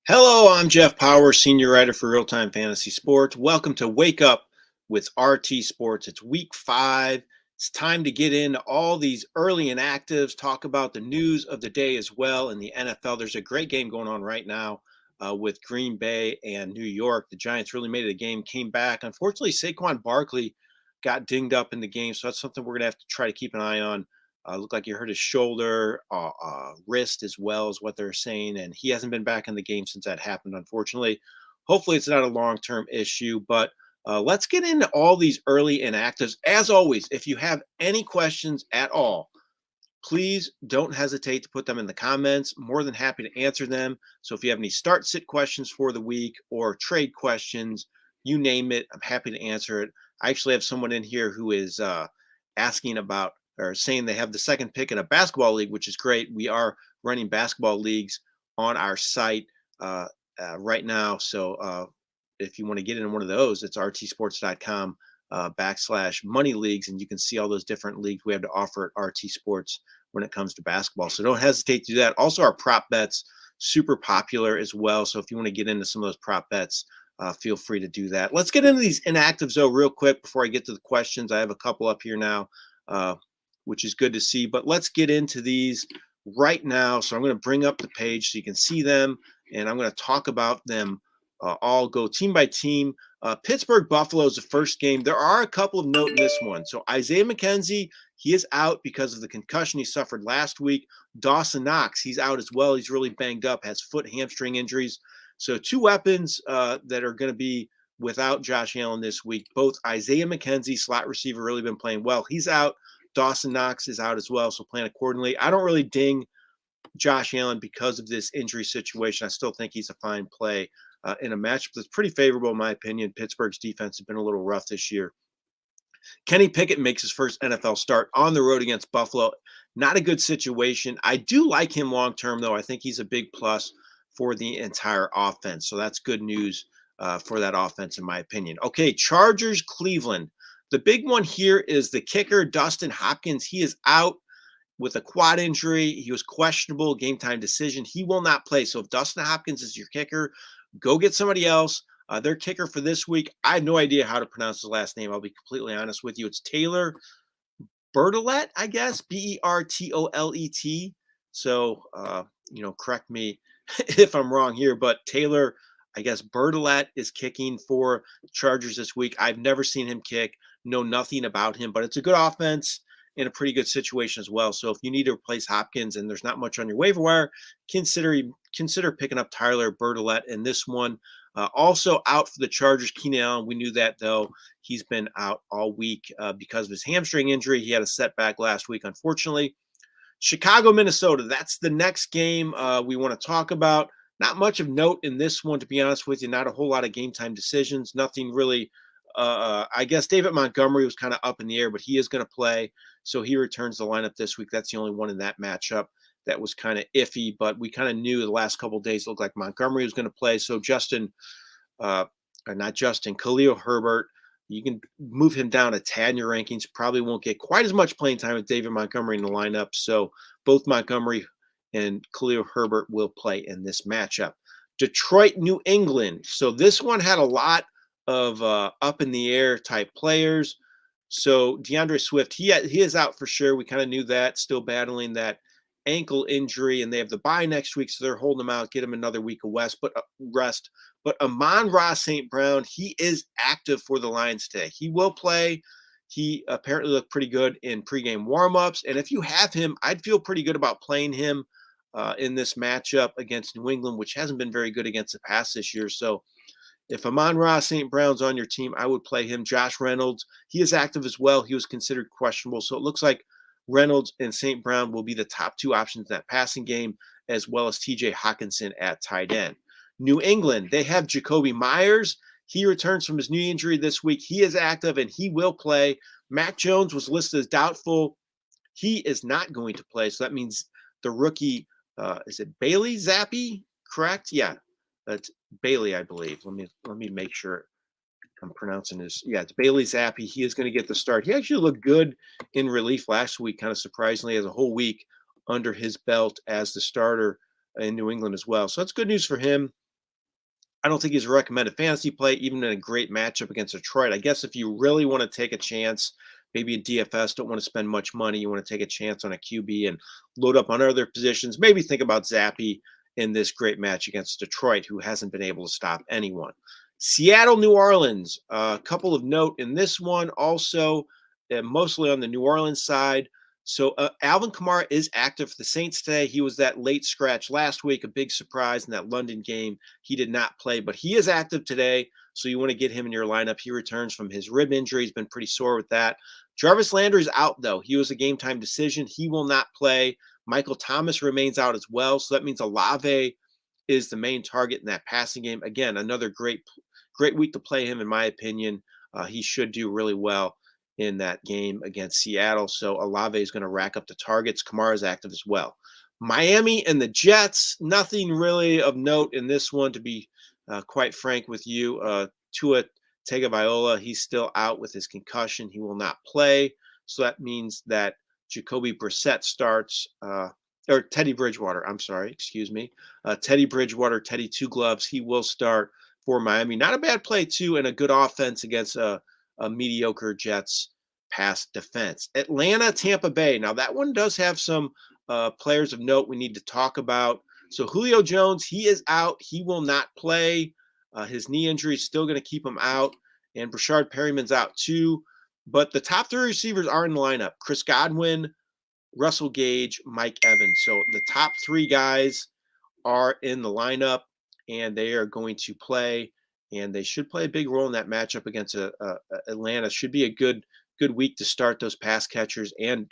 Hello, I'm Jeff Power, senior writer for RealTime Fantasy Sports. Welcome to Wake Up with RT Sports. It's week 5. It's time to get into all these early inactives, talk about the news of the day as well in the NFL. There's a great game going on right now with Green Bay and New York. The Giants really made it a game, came back. Unfortunately, Saquon Barkley got dinged up in the game, so that's something we're going to have to try to keep an eye on. Looked like he hurt his shoulder, wrist as well as what they're saying, and he hasn't been back in the game since that happened, unfortunately. Hopefully, it's not a long-term issue, but let's get into all these early inactives. As always, if you have any questions at all, please don't hesitate to put them in the comments. More than happy to answer them. So if you have any start-sit questions for the week or trade questions, you name it, I'm happy to answer it. I actually have someone in here who is asking about or saying they have the second pick in a basketball league, which is great. We are running basketball leagues on our site right now. So if you want to get in one of those, it's rtsports.com /money leagues, and you can see all those different leagues we have to offer at RT Sports when it comes to basketball. So don't hesitate to do that. Also, our prop bets, super popular as well. So if you want to get into some of those prop bets, feel free to do that. Let's get into these inactives, though, real quick before I get to the questions. I have a couple up here now, which is good to see. But let's get into these right now. So I'm going to bring up the page so you can see them, and I'm going to talk about them all, go team by team. Pittsburgh Buffalo is the first game. There are a couple of note in this one. So Isaiah McKenzie, he is out because of the concussion he suffered last week. Dawson Knox, he's out as well. He's really banged up, has foot hamstring injuries. So two weapons that are going to be without Josh Allen this week. Both Isaiah McKenzie, slot receiver, really been playing well. He's out. Dawson Knox is out as well, so plan accordingly. I don't really ding Josh Allen because of this injury situation. I still think he's a fine play in a matchup that's pretty favorable, in my opinion. Pittsburgh's defense has been a little rough this year. Kenny Pickett makes his first NFL start on the road against Buffalo. Not a good situation. I do like him long term, though. I think he's a big plus for the entire offense. So that's good news for that offense, in my opinion. Okay, Chargers, Cleveland. The big one here is the kicker, Dustin Hopkins. He is out with a quad injury. He was questionable, game time decision. He will not play. So if Dustin Hopkins is your kicker, go get somebody else. Their kicker for this week, I have no idea how to pronounce his last name. I'll be completely honest with you. It's Taylor Bertolet, I guess, Bertolet. So, correct me if I'm wrong here, but Taylor, I guess Bertolet is kicking for Chargers this week. I've never seen him kick, know nothing about him, but it's a good offense in a pretty good situation as well. So if you need to replace Hopkins and there's not much on your waiver wire, consider picking up Tyler Bertolet in this one. Also out for the Chargers, Keenan Allen. We knew that, though. He's been out all week because of his hamstring injury. He had a setback last week, unfortunately. Chicago, Minnesota. That's the next game we want to talk about. Not much of note in this one, to be honest with you. Not a whole lot of game time decisions. Nothing really. I guess David Montgomery was kind of up in the air, but he is going to play. So he returns the lineup this week. That's the only one in that matchup that was kind of iffy, but we kind of knew the last couple of days looked like Montgomery was going to play. So Khalil Herbert, you can move him down a tad in your rankings. Probably won't get quite as much playing time with David Montgomery in the lineup. So both Montgomery and Khalil Herbert will play in this matchup. Detroit, New England. So this one had a lot of up in the air type players. So DeAndre Swift, he is out for sure. We kind of knew that, still battling that ankle injury, and they have the bye next week, so they're holding him out, get him another week of rest. But Amon-Ra St. Brown, he is active for the Lions today. He will play. He apparently looked pretty good in pregame warmups, and if you have him, I'd feel pretty good about playing him in this matchup against New England, which hasn't been very good against the pass this year. So if Amon-Ra St. Brown's on your team, I would play him. Josh Reynolds, he is active as well. He was considered questionable, so it looks like Reynolds and St. Brown will be the top two options in that passing game, as well as TJ Hawkinson at tight end. New England, they have Jacoby Myers. He returns from his knee injury this week. He is active and he will play. Mac Jones was listed as doubtful. He is not going to play. So that means the rookie, is it Bailey Zappi? Correct? Yeah, that's Bailey, I believe. Let me make sure I'm pronouncing his. Yeah, it's Bailey Zappi. He is going to get the start. He actually looked good in relief last week, kind of surprisingly, as a whole week under his belt as the starter in New England as well. So that's good news for him. I don't think he's a recommended fantasy play, even in a great matchup against Detroit. I guess if you really want to take a chance, maybe in DFS, don't want to spend much money, you want to take a chance on a QB and load up on other positions, maybe think about Zappy in this great match against Detroit, who hasn't been able to stop anyone. Seattle, New Orleans, a couple of note in this one also, mostly on the New Orleans side. So Alvin Kamara is active for the Saints today. He was that late scratch last week, a big surprise in that London game. He did not play, but he is active today. So you want to get him in your lineup. He returns from his rib injury. He's been pretty sore with that. Jarvis Landry's out, though. He was a game time decision. He will not play. Michael Thomas remains out as well. So that means Olave is the main target in that passing game. Again, another great week to play him, in my opinion. He should do really well in that game against Seattle. So Olave is going to rack up the targets. Kamara is active as well. Miami and the Jets, nothing really of note in this one, to be quite frank with you. Tua Tagovailoa, he's still out with his concussion. He will not play. So that means that Jacoby Brissett starts, or Teddy Bridgewater, I'm sorry, excuse me. Teddy Bridgewater, Teddy Two Gloves, he will start for Miami. Not a bad play, too, and a good offense against a mediocre Jets pass defense. Atlanta, Tampa Bay. Now, that one does have some players of note we need to talk about. So Julio Jones, he is out. He will not play. His knee injury is still going to keep him out. And Brashard Perriman's out too. But the top three receivers are in the lineup. Chris Godwin, Russell Gage, Mike Evans. So the top three guys are in the lineup, and they are going to play. And they should play a big role in that matchup against Atlanta. Should be a good week to start those pass catchers and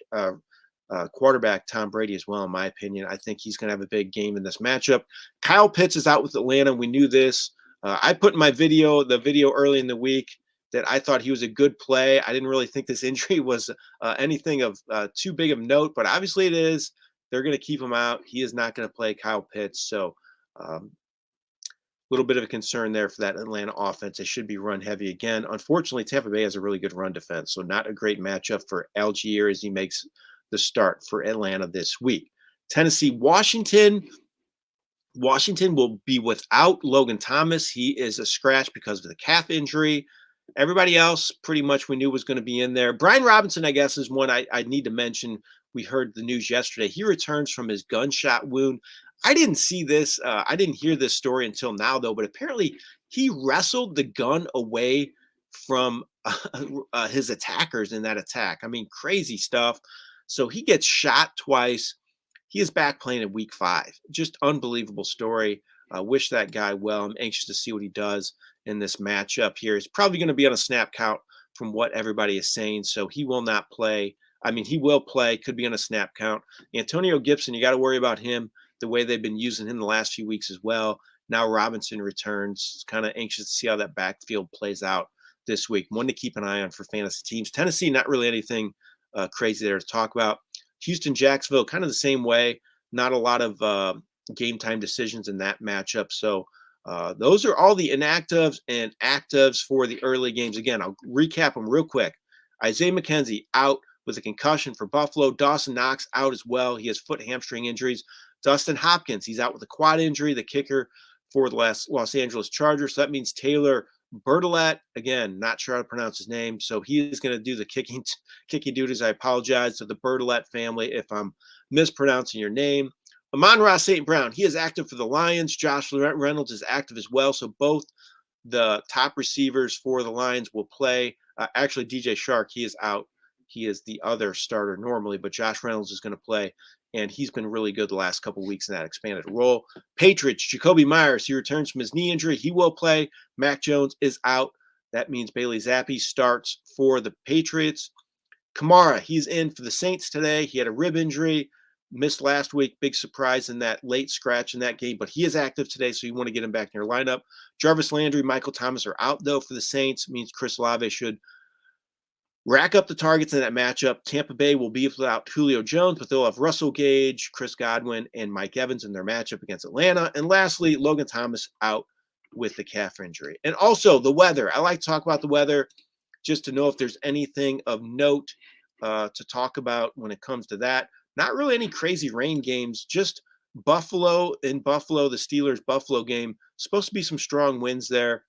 quarterback Tom Brady as well, in my opinion. I think he's going to have a big game in this matchup. Kyle Pitts is out with Atlanta. We knew this. I put in my video early in the week that I thought he was a good play. I didn't really think this injury was anything of too big of note, but obviously it is. They're going to keep him out. He is not going to play Kyle Pitts. So a little bit of a concern there for that Atlanta offense. They should be run heavy again. Unfortunately, Tampa Bay has a really good run defense, so not a great matchup for Algier as he makes the start for Atlanta this week. Tennessee, Washington. Washington will be without Logan Thomas. He is a scratch because of the calf injury. Everybody else pretty much we knew was going to be in there. Brian Robinson, I guess, is one I need to mention. We heard the news yesterday. He returns from his gunshot wound. I didn't see this. I didn't hear this story until now, though, but apparently he wrestled the gun away from his attackers in that attack. I mean, crazy stuff. So he gets shot twice. He is back playing in week 5. Just unbelievable story. I wish that guy well. I'm anxious to see what he does in this matchup here. He's probably going to be on a snap count from what everybody is saying, so he will not play. I mean, he will play, could be on a snap count. Antonio Gibson, you got to worry about him the way they've been using him the last few weeks as well. Now Robinson returns. Kind of anxious to see how that backfield plays out this week. One to keep an eye on for fantasy teams. Tennessee, not really anything crazy there to talk about. Houston, Jacksonville, kind of the same way. Not a lot of game time decisions in that matchup. So those are all the inactives and actives for the early games. Again, I'll recap them real quick. Isaiah McKenzie out with a concussion for Buffalo. Dawson Knox out as well. He has foot hamstring injuries. Dustin Hopkins, he's out with a quad injury, the kicker for the Los Angeles Chargers. So that means Taylor Bertolet, again, not sure how to pronounce his name. So he is going to do the kicking duties. I apologize to the Bertolet family if I'm mispronouncing your name. Amon-Ra St. Brown, he is active for the Lions. Josh Reynolds is active as well. So both the top receivers for the Lions will play. Actually, DJ Shark, he is out. He is the other starter normally, but Josh Reynolds is going to play, and he's been really good the last couple of weeks in that expanded role. Patriots, Jacoby Myers, he returns from his knee injury. He will play. Mac Jones is out. That means Bailey Zappi starts for the Patriots. Kamara, he's in for the Saints today. He had a rib injury. Missed last week. Big surprise in that late scratch in that game, but he is active today, so you want to get him back in your lineup. Jarvis Landry, Michael Thomas are out, though, for the Saints. It means Chris Olave should rack up the targets in that matchup. Tampa Bay will be without Julio Jones, but they'll have Russell Gage, Chris Godwin, and Mike Evans in their matchup against Atlanta. And lastly, Logan Thomas out with the calf injury. And also the weather. I like to talk about the weather just to know if there's anything of note to talk about when it comes to that. Not really any crazy rain games, just the Steelers-Buffalo game. supposed to be some strong wins there.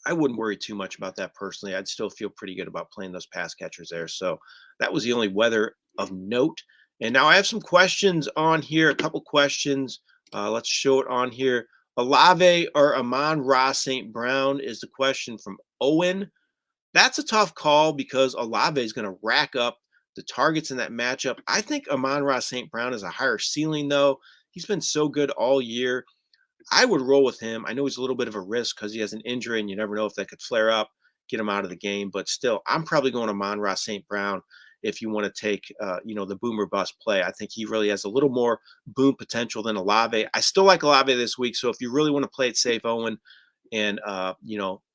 I wouldn't worry too much about that personally. I'd still feel pretty good about playing those pass catchers there. So that was the only weather of note. And now I have some questions on here, a couple questions. Let's show it on here. Olave or Amon-Ra St. Brown is the question from Owen. That's a tough call because Olave is going to rack up the targets in that matchup. I think Amon-Ra St. Brown is a higher ceiling, though. He's been so good all year. I would roll with him. I know he's a little bit of a risk because he has an injury and you never know if that could flare up, get him out of the game. But still, I'm probably going to Amon-Ra St. Brown if you want to take, the boomer bust play. I think he really has a little more boom potential than Olave. I still like Olave this week. So if you really want to play it safe, Owen, and,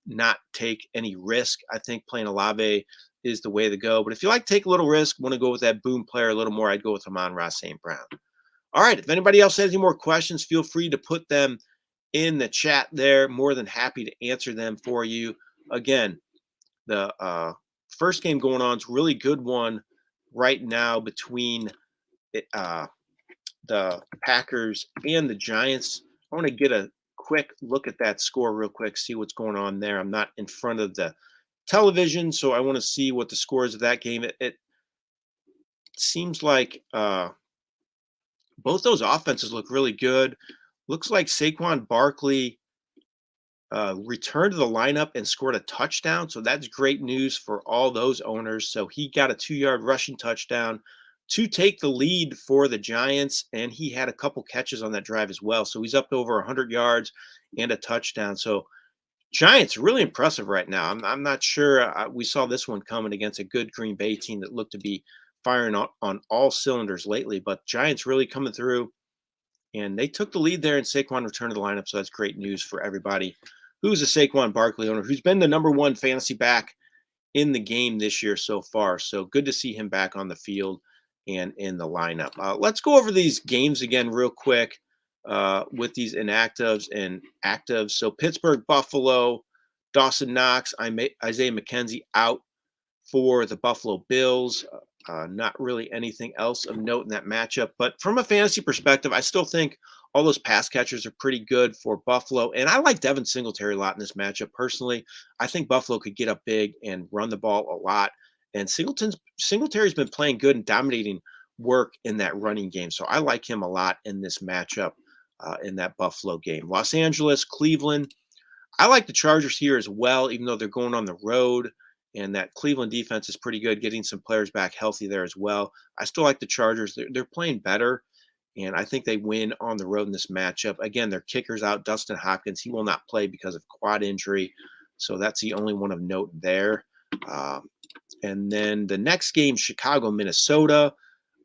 not take any risk, I think playing Olave is the way to go. But if you like take a little risk, want to go with that boom player a little more, I'd go with Amon-Ra St. Brown. All right. If anybody else has any more questions, feel free to put them in the chat there. More than happy to answer them for you. Again, the first game going on is a really good one right now between the Packers and the Giants. I want to get a quick look at that score real quick, see what's going on there. I'm not in front of the television, so I want to see what the score is of that game. It seems like both those offenses look really good. Looks like Saquon Barkley returned to the lineup and scored a touchdown. So that's great news for all those owners. So he got a 2-yard rushing touchdown to take the lead for the Giants. And he had a couple catches on that drive as well. So he's up to over 100 yards and a touchdown. So Giants really impressive right now. I'm not sure we saw this one coming against a good Green Bay team that looked to be firing on all cylinders lately. But Giants really coming through. And they took the lead there, and Saquon returned to the lineup. So that's great news for everybody who's a Saquon Barkley owner, who's been the number one fantasy back in the game this year so far. So good to see him back on the field and in the lineup. Let's go over these games again real quick with these inactives and actives. So Pittsburgh, Buffalo, Dawson Knox, Isaiah McKenzie out for the Buffalo Bills. Not really anything else of note in that matchup. But from a fantasy perspective, I still think all those pass catchers are pretty good for Buffalo. And I like Devin Singletary a lot in this matchup. Personally, I think Buffalo could get up big and run the ball a lot. And Singletary's been playing good and dominating work in that running game. So I like him a lot in this matchup in that Buffalo game. Los Angeles, Cleveland. I like the Chargers here as well, even though they're going on the road. And that Cleveland defense is pretty good, getting some players back healthy there as well. I still like the Chargers. They're playing better, and I think they win on the road in this matchup. Again, their kicker's out, Dustin Hopkins. He will not play because of quad injury, so that's the only one of note there. And then the next game, Chicago, Minnesota.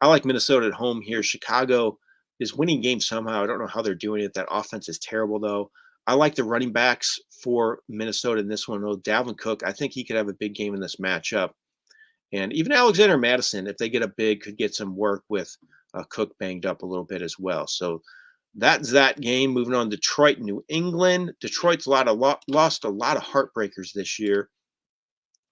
I like Minnesota at home here. Chicago is winning games somehow. I don't know how they're doing it. That offense is terrible, though. I like the running backs for Minnesota in this one. Though Dalvin Cook, I think he could have a big game in this matchup. And even Alexander Madison, if they get a big, could get some work with Cook banged up a little bit as well. So that's that game. Moving on, Detroit, New England. Detroit's lost a lot of heartbreakers this year.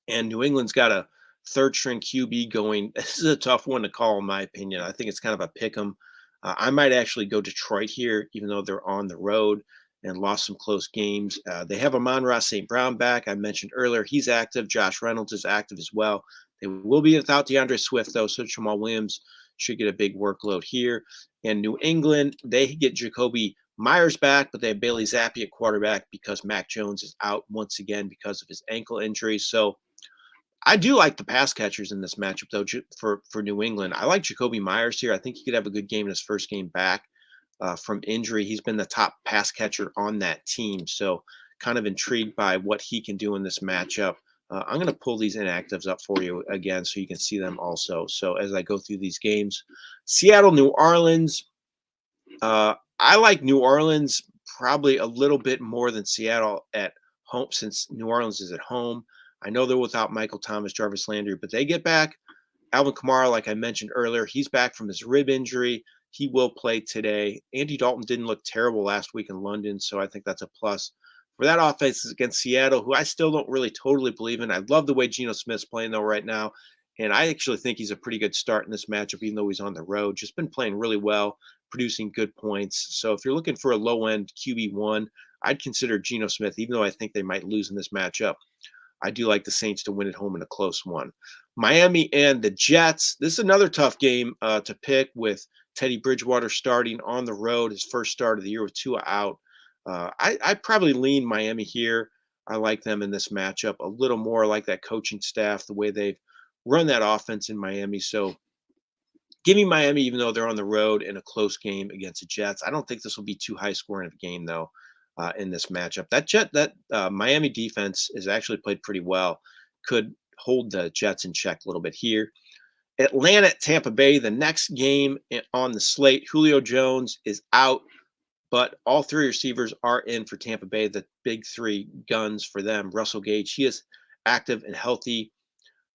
And New England's got a third-string QB going. This is a tough one to call, in my opinion. I think it's kind of a pick 'em. I might actually go Detroit here, even though they're on the road and lost some close games. They have Amon-Ra St. Brown back. I mentioned earlier he's active. Josh Reynolds is active as well. They will be without DeAndre Swift, though, so Jamal Williams should get a big workload here. And New England, they get Jacoby Myers back, but they have Bailey Zappi at quarterback because Mac Jones is out once again because of his ankle injury. So I do like the pass catchers in this matchup, though, for New England. I like Jacoby Myers here. I think he could have a good game in his first game back from injury. He's been the top pass catcher on that team. So kind of intrigued by what he can do in this matchup. I'm going to pull these inactives up for you again so you can see them also. So as I go through these games, Seattle, New Orleans. I like New Orleans probably a little bit more than Seattle at home since New Orleans is at home. I know they're without Michael Thomas, Jarvis Landry, but they get back Alvin Kamara, like I mentioned earlier. He's back from his rib injury. He will play today. Andy Dalton didn't look terrible last week in London, so I think that's a plus for that offense against Seattle, who I still don't really totally believe in. I love the way Geno Smith's playing, though, right now, and I actually think he's a pretty good start in this matchup, even though he's on the road. Just been playing really well, producing good points. So if you're looking for a low-end QB1, I'd consider Geno Smith, even though I think they might lose in this matchup. I do like the Saints to win at home in a close one. Miami and the Jets. This is another tough game to pick with Teddy Bridgewater starting on the road, his first start of the year with Tua out. I probably lean Miami here. I like them in this matchup a little more. I like that coaching staff, the way they've run that offense in Miami. So give me Miami, even though they're on the road in a close game against the Jets. I don't think this will be too high scoring of a game, though, in this matchup. That Miami defense has actually played pretty well. Could hold the Jets in check a little bit here. Atlanta at Tampa Bay, the next game on the slate. Julio Jones is out, but all three receivers are in for Tampa Bay. The big three guns for them. Russell Gage, he is active and healthy.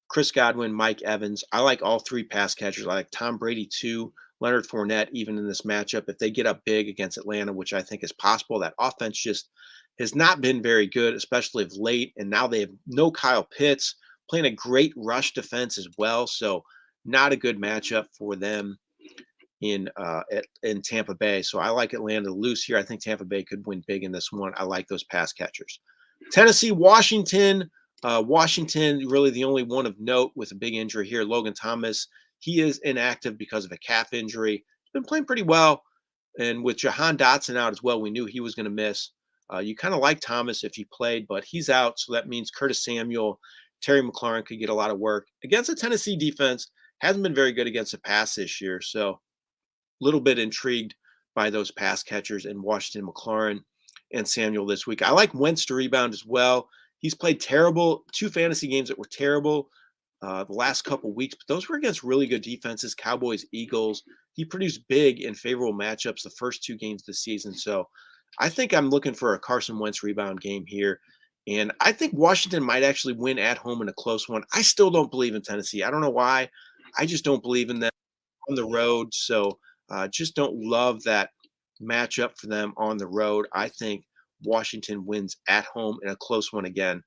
Chris Godwin, Mike Evans. I like all three pass catchers. I like Tom Brady too. Leonard Fournette, even in this matchup, if they get up big against Atlanta, which I think is possible, that offense just has not been very good, especially of late. And now they have no Kyle Pitts, playing a great rush defense as well. So not a good matchup for them in Tampa Bay. So I like Atlanta to lose here. I think Tampa Bay could win big in this one. I like those pass catchers. Tennessee, Washington. Washington, really the only one of note with a big injury here. Logan Thomas, he is inactive because of a calf injury. He's been playing pretty well. And with Jahan Dotson out as well, we knew he was going to miss. You kind of like Thomas if he played, but he's out. So that means Curtis Samuel, Terry McLaurin could get a lot of work. Against the Tennessee defense, hasn't been very good against the pass this year. So a little bit intrigued by those pass catchers in Washington, McLaurin, and Samuel this week. I like Wentz to rebound as well. He's played terrible, 2 fantasy games that were terrible the last couple weeks, but those were against really good defenses, Cowboys, Eagles. He produced big in favorable matchups the first 2 games this season. So I think I'm looking for a Carson Wentz rebound game here. And I think Washington might actually win at home in a close one. I still don't believe in Tennessee. I don't know why. I just don't believe in them on the road. So just don't love that matchup for them on the road. I think Washington wins at home in a close one again,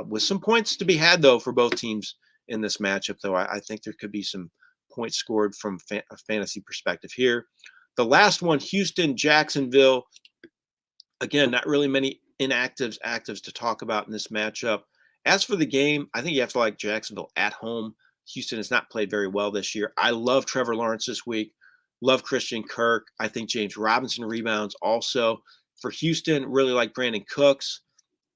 with some points to be had, though, for both teams in this matchup, though. I think there could be some points scored from a fantasy perspective here. The last one, Houston, Jacksonville. Again, not really many actives to talk about in this matchup. As for the game, I think you have to like Jacksonville at home. Houston has not played very well this year. I love Trevor Lawrence this week. Love Christian Kirk. I think James Robinson rebounds also. For Houston, really like Brandon Cooks.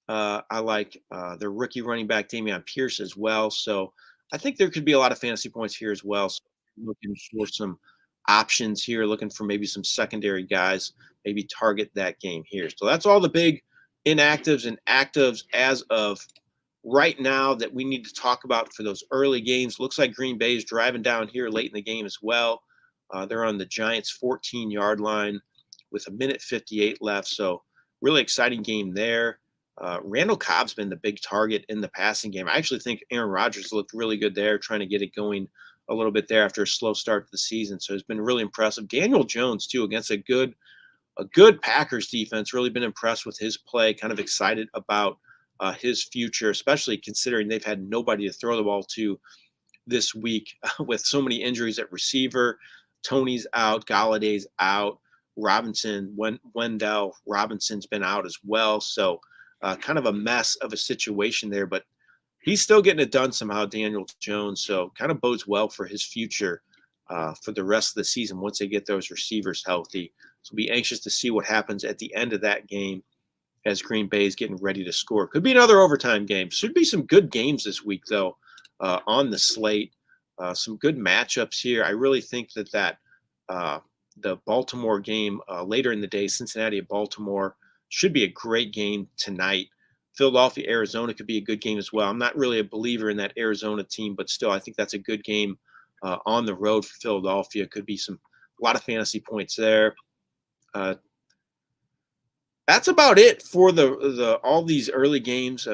I like their rookie running back, Dameon Pierce, as well. So I think there could be a lot of fantasy points here as well. So looking for some options here, looking for maybe some secondary guys, maybe target that game here. So that's all the big inactives and actives as of right now that we need to talk about for those early games. Looks like Green Bay is driving down here late in the game as well. They're on the Giants' 14-yard line with 1:58 left. So really exciting game there. Randall Cobb's been the big target in the passing game. I actually think Aaron Rodgers looked really good there, trying to get it going a little bit there after a slow start to the season. So it's been really impressive. Daniel Jones, too, against a good Packers defense. Really been impressed with his play, kind of excited about his future, especially considering they've had nobody to throw the ball to this week with so many injuries at receiver. Tony's out, Galladay's out, Wendell Robinson's been out as well. So kind of a mess of a situation there, but he's still getting it done somehow, Daniel Jones. So kind of bodes well for his future for the rest of the season once they get those receivers healthy. So be anxious to see what happens at the end of that game as Green Bay is getting ready to score. Could be another overtime game. Should be some good games this week, though, on the slate. Some good matchups here. I really think that the Baltimore game later in the day, Cincinnati at Baltimore, should be a great game tonight. Philadelphia, Arizona could be a good game as well. I'm not really a believer in that Arizona team, but still, I think that's a good game on the road for Philadelphia. Could be a lot of fantasy points there. That's about it for the all these early games.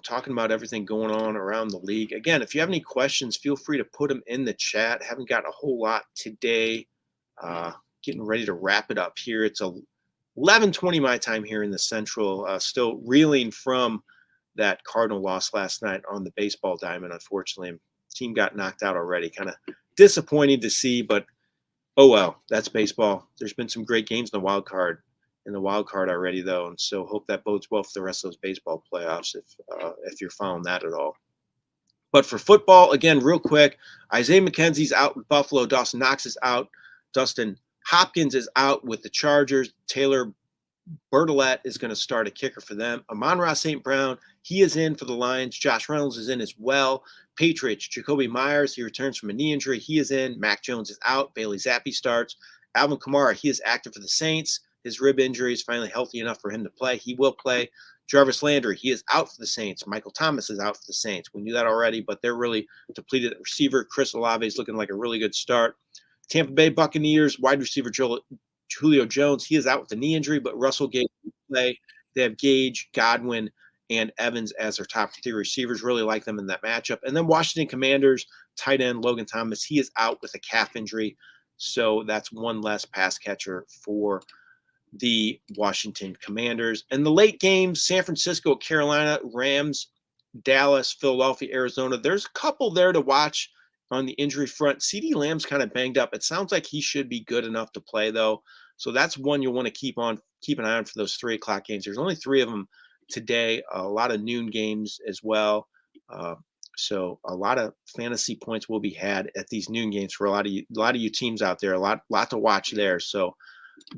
Talking about everything going on around the league. Again, if you have any questions, feel free to put them in the chat. Haven't got a whole lot today. Getting ready to wrap it up here. It's 11:20 my time here in the Central. Still reeling from that Cardinal loss last night on the baseball diamond. Unfortunately, team got knocked out already. Kind of disappointing to see, but oh well, that's baseball. There's been some great games in the wild card. in the wild card already, though, and so hope that bodes well for the rest of those baseball playoffs if you're following that at all. But for football, again, real quick, Isaiah McKenzie's out with Buffalo. Dawson Knox is out. Dustin Hopkins is out with the Chargers. Taylor Bertolet is going to start a kicker for them. Amon-Ra St. Brown, he is in for the Lions. Josh Reynolds is in as well. Patriots, Jacoby Myers, he returns from a knee injury. He is in. Mac Jones is out. Bailey Zappi starts. Alvin Kamara, he is active for the Saints. His rib injury is finally healthy enough for him to play. He will play. Jarvis Landry, he is out for the Saints. Michael Thomas is out for the Saints. We knew that already, but they're really depleted at receiver. Chris Olave is looking like a really good start. Tampa Bay Buccaneers, wide receiver Julio Jones, he is out with a knee injury, but Russell Gage will play. They have Gage, Godwin, and Evans as their top three receivers. Really like them in that matchup. And then Washington Commanders, tight end Logan Thomas, he is out with a calf injury. So that's one less pass catcher for the Washington Commanders. And the late games, San Francisco, Carolina, Rams, Dallas, Philadelphia, Arizona. There's a couple there to watch on the injury front. CeeDee Lamb's kind of banged up. It sounds like he should be good enough to play, though. So that's one you'll want to keep an eye on for those 3 o'clock games. There's only 3 of them today. A lot of noon games as well. So a lot of fantasy points will be had at these noon games for a lot of you teams out there. A lot to watch there. So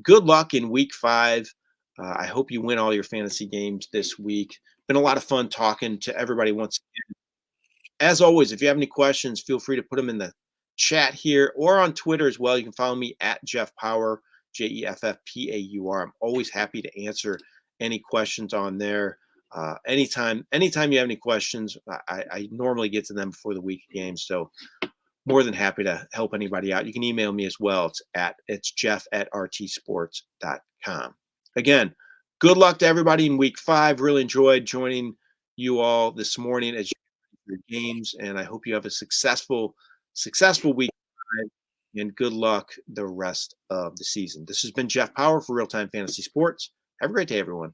good luck in week 5. I hope you win all your fantasy games this week. Been a lot of fun talking to everybody once again. As always, if you have any questions, feel free to put them in the chat here or on Twitter as well. You can follow me at Jeff Power, JEFFPAUR. I'm always happy to answer any questions on there. Anytime you have any questions, I normally get to them before the week games. So more than happy to help anybody out. You can email me as well. It's jeff@rtsports.com. Again, good luck to everybody in week 5. Really enjoyed joining you all this morning as you your games, and I hope you have a successful week 5, and good luck the rest of the season. This has been Jeff Power for RealTime Fantasy Sports. Have a great day, everyone.